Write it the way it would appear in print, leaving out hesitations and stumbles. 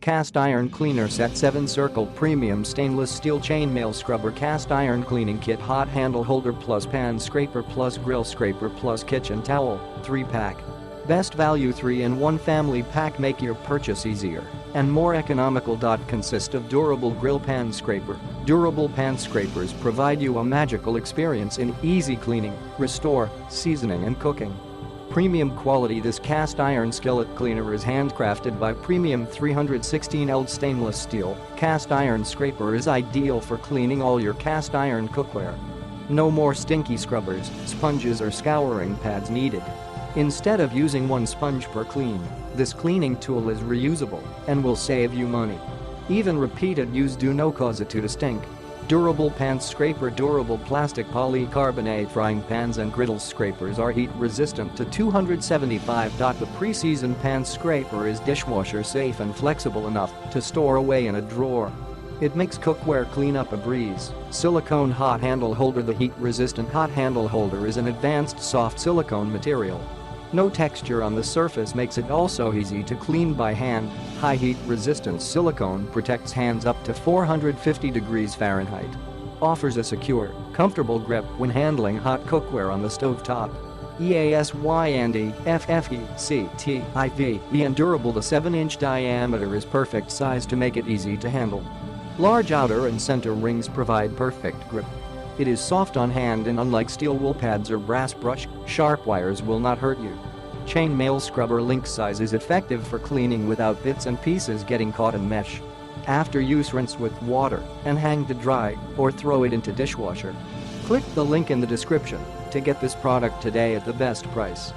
Cast Iron Cleaner Set 7 Circle Premium Stainless Steel Chainmail Scrubber Cast Iron Cleaning Kit Hot Handle Holder plus Pan Scraper plus Grill Scraper plus Kitchen Towel, 3-pack. Best value 3-in-1 family pack. Make your purchase easier and more economical. Consist of durable grill pan scraper. Durable pan scrapers provide you a magical experience in easy cleaning, restore, seasoning and cooking. Premium quality. This cast iron skillet cleaner is handcrafted by premium 316L stainless steel. Cast iron scraper is ideal for cleaning all your cast iron cookware. No more stinky scrubbers, sponges or scouring pads needed. Instead of using one sponge per clean, this cleaning tool is reusable and will save you money. Even repeated use do not cause it to stink. Durable pan scraper. Durable plastic polycarbonate frying pans and griddle scrapers are heat resistant to 275. The pre-seasoned pan scraper is dishwasher safe and flexible enough to store away in a drawer. It makes cookware cleanup a breeze. Silicone hot handle holder. The heat-resistant hot handle holder is an advanced soft silicone material. No texture on the surface makes it also easy to clean by hand. High heat resistance silicone protects hands up to 450 degrees Fahrenheit. Offers a secure, comfortable grip when handling hot cookware on the stovetop. EASYND FFECTIV and durable. The 7-inch diameter is perfect size to make it easy to handle. Large outer and center rings provide perfect grip. It is soft on hand and unlike steel wool pads or brass brush, sharp wires will not hurt you. Chainmail scrubber link size is effective for cleaning without bits and pieces getting caught in mesh. After use, rinse with water and hang to dry or throw it into dishwasher. Click the link in the description to get this product today at the best price.